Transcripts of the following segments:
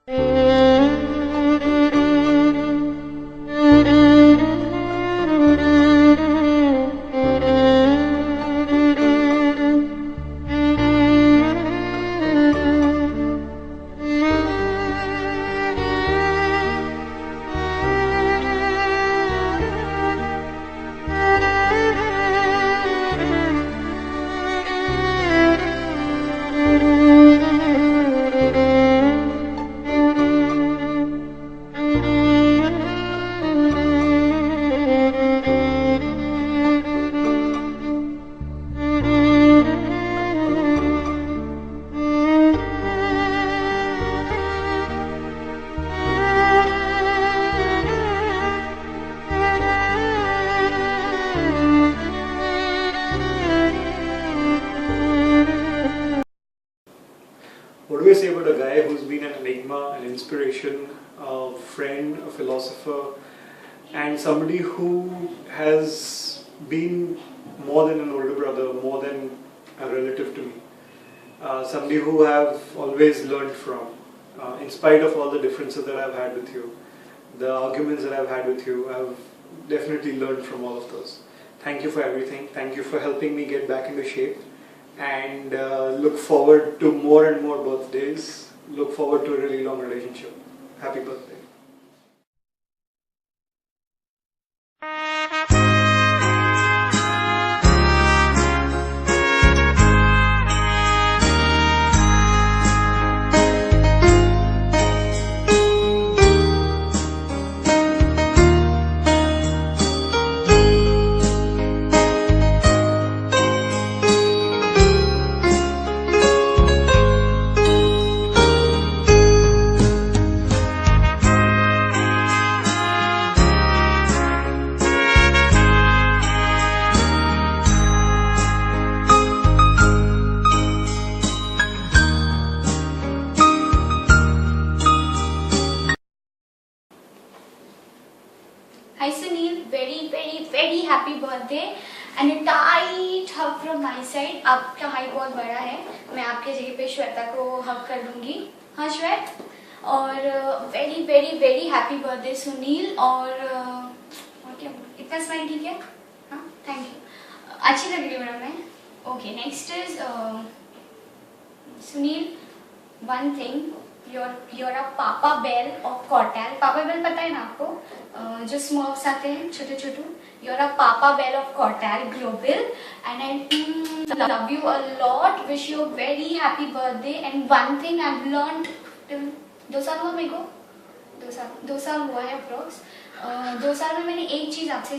What do we say about a guy who's been an enigma, an inspiration, a friend, a philosopher, and somebody who has been more than an older brother, more than a relative to me. Somebody who I've always learned from, in spite of all the differences that I've had with you, the arguments that I've had with you, I've definitely learned from all of those. Thank you for everything. Thank you for helping me get back into shape. And look forward to more and more birthdays. Look forward to a really long relationship. Happy birthday. Hi Sunil, very happy birthday and a tight hug from my side. आपका height बहुत बड़ा है, मैं आपके जगह पे श्वेता को हग कर दूंगी. हाँ श्वेत, और very happy birthday सुनील. और क्या इतना स्माइल ठीक है? हाँ थैंक यू, अच्छी लग रही हूँ मैं. Okay next is Sunil, one thing, you're a Papa Bear of Cortal. Papa Bear पता है ना आपको, जो स्मर्फ्स आते हैं छोटे छोटे. You're a Papa Bear of Cortal Global and I love you a lot. Wish you a very happy birthday. And one thing I've learned, 2 साल हुआ मेरे को, 2 साल हुआ है अप्रोक्स. 2 साल में मैंने एक चीज आपसे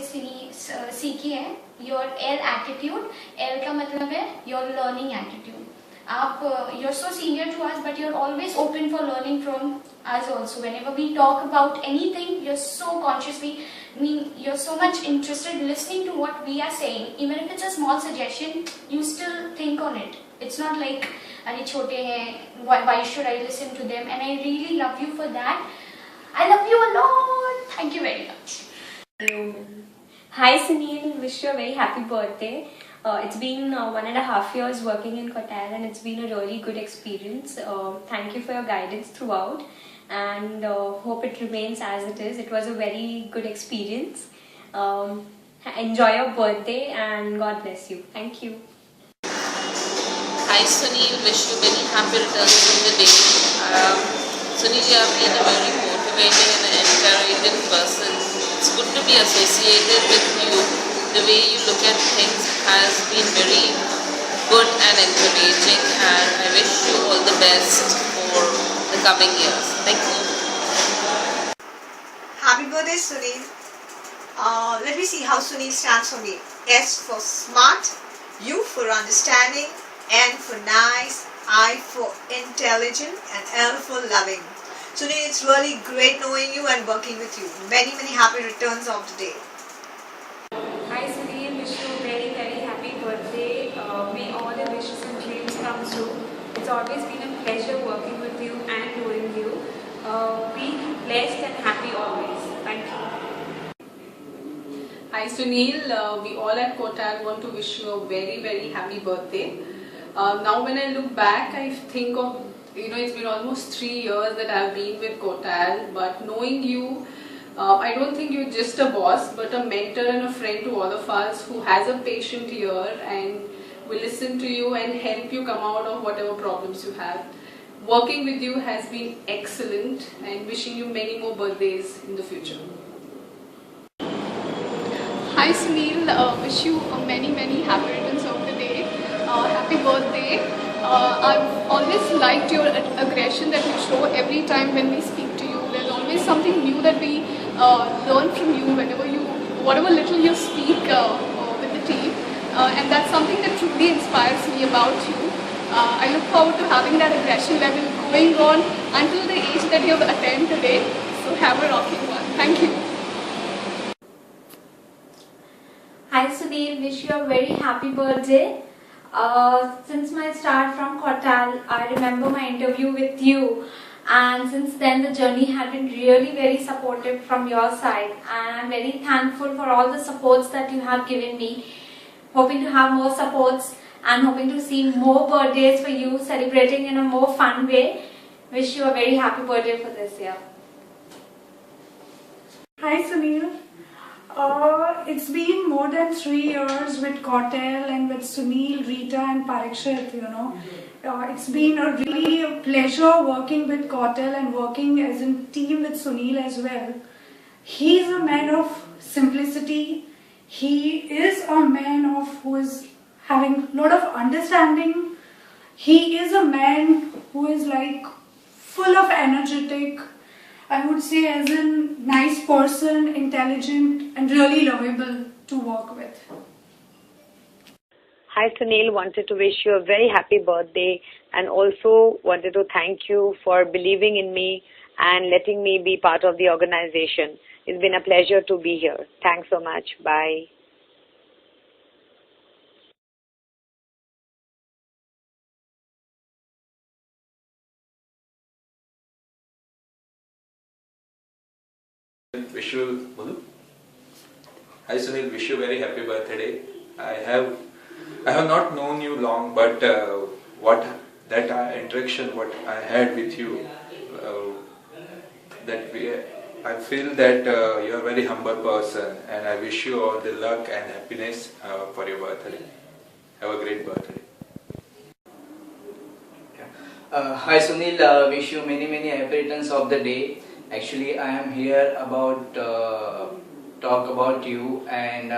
सीखी है, your L attitude. L का मतलब है your learning attitude. You're so senior to us, but you're always open for learning from us also. Whenever we talk about anything, you're so consciously, you're so much interested listening to what we are saying. Even if it's a small suggestion, you still think on it. It's not like, "Arey chote hain, why should I listen to them?" And I really love you for that. I love you a lot. Thank you very much. Hi Sunil, wish you a very happy birthday. It's been 1.5 years working in Cortal and it's been a really good experience. Thank you for your guidance throughout and hope it remains as it is. It was a very good experience. Enjoy your birthday and God bless you. Thank you. Hi Sunil, wish you many happy returns in the day. Sunil, you have been a very motivating and encouraging person. It's good to be associated with you. The way you look at things has been very good and encouraging, and I wish you all the best for the coming years. Thank you. Happy birthday Sunil. Let me see how Sunil stands for me. S for smart, U for understanding, N for nice, I for intelligent, and L for loving. Sunil, it's really great knowing you and working with you. Many happy returns of the day. Hi Sunil, wish you a very happy birthday. May all your wishes and dreams come true. It's always been a pleasure working with you and knowing you. Be blessed and happy always. Thank you. Hi Sunil, we all at Cortal want to wish you a very happy birthday. Now when I look back, I think of it's been almost 3 years that I've been with Kotal, but knowing you, I don't think you're just a boss, but a mentor and a friend to all of us who has a patient ear and will listen to you and help you come out of whatever problems you have. Working with you has been excellent, and wishing you many more birthdays in the future. Hi Sunil, wish you many happy returns of the day. Happy birthday. I've always liked your aggression that you show every time when we speak to you. There's always something new that we learn from you whatever little you speak with the team. And that's something that truly inspires me about you. I look forward to having that aggression level going on until the age that you have attained today. So have a rocking one. Thank you. Hi Sunil, wish you a very happy birthday. Since my start from Kotal, I remember my interview with you, and since then the journey had been really very supportive from your side, and I'm very thankful for all the supports that you have given me. Hoping to have more supports and hoping to see more birthdays for you, celebrating in a more fun way. Wish you a very happy birthday for this year. Hi Sunil. It's been more than 3 years with Kotal and with Sunil, Rita and Parikshit, It's been a really pleasure working with Kotal and working as a team with Sunil as well. He's a man of simplicity. He is a man who is having a lot of understanding. He is a man who is like full of energetic, I would say, as a nice person, intelligent and really lovable to work with. Hi Sunil, wanted to wish you a very happy birthday and also wanted to thank you for believing in me and letting me be part of the organization. It's been a pleasure to be here. Thanks so much. Bye. Wish you, Hi Sunil, wish you very happy birthday. I have not known you long, but what interaction what I had with you, I feel that you are a very humble person, and I wish you all the luck and happiness for your birthday. Have a great birthday. Hi Sunil, wish you many happy returns of the day. Actually, I am here about talk about you, and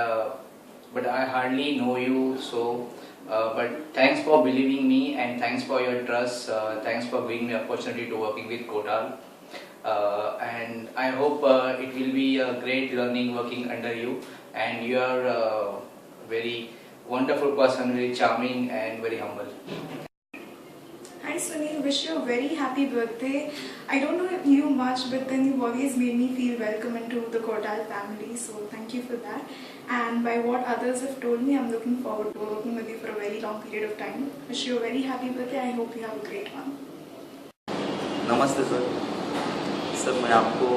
but I hardly know you. So, but thanks for believing me, and thanks for your trust. Thanks for giving me opportunity to working with Kotal, and I hope it will be a great learning working under you. And you are a very wonderful person, very charming and very humble. Hi Sunil, wish you a very happy birthday. I don't know you much, but then you've always made me feel welcome into the Kotal family, so thank you for that. And by what others have told me, I'm looking forward to working with you for a very long period of time. Wish you a very happy birthday. I hope you have a great one. नमस्ते sir, मैं आपको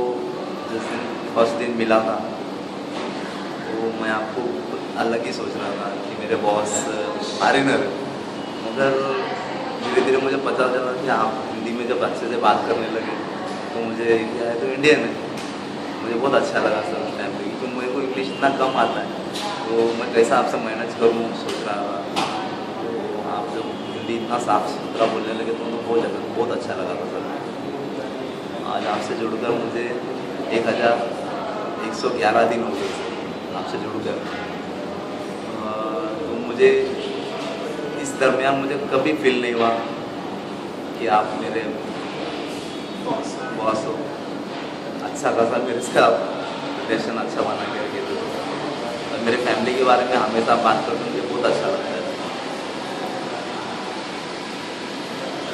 जिस दिन first दिन मिला था तो मैं आपको अलग ही सोच रहा था कि मेरे बॉस फॉरेनर है, मगर धीरे धीरे मुझे पता चला कि आप हिंदी में जब अच्छे से बात करने लगे तो मुझे क्या है तो इंडियन है, मुझे बहुत अच्छा लगा सर उस टाइम पे, क्योंकि मेरे को इंग्लिश इतना कम आता है तो मैं कैसा आपसे मैनेज करूँ सोच रहा था। तो आप जब हिंदी इतना साफ सुथरा बोलने लगे तो मुझे बहुत अच्छा लगा था सर। आज आपसे जुड़कर मुझे 1111 दिन हो गए सर आपसे जुड़कर। तो मुझे इस दरमियान मुझे कभी फील नहीं हुआ कि आप मेरे बॉस हो। अच्छा खासा मेरे से आप रिलेशन अच्छा बना के रखे थे और मेरे फैमिली के बारे में हमेशा बात करते मुझे बहुत अच्छा लगता है।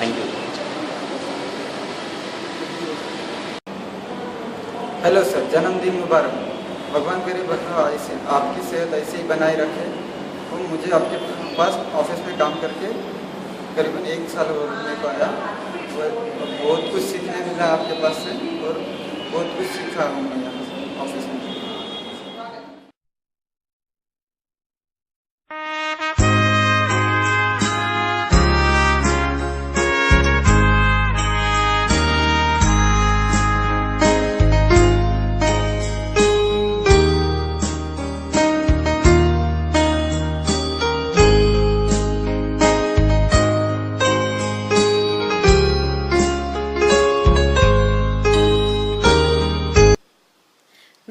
Thank you. हेलो सर, जन्मदिन मुबारक। भगवान करे ऐसे आपकी सेहत ऐसे ही बनाए रखे। तो मुझे आपके पास ऑफिस में काम करके करीबन 1 साल होने को आया, बहुत कुछ सीखने मिला आपके पास से और बहुत कुछ सीखा हूँ मैं यहाँ से ऑफिस में।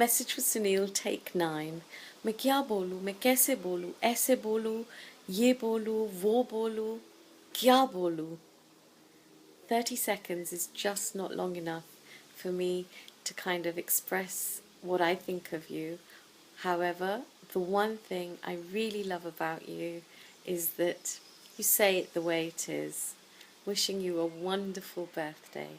Message for Sunil, take 9. मैं क्या बोलूँ, मैं कैसे बोलूँ, ऐसे बोलूँ, ये बोलूँ, वो बोलूँ, क्या बोलूँ? 30 seconds is just not long enough for me to kind of express what I think of you. However, the one thing I really love about you is that you say it the way it is. Wishing you a wonderful birthday.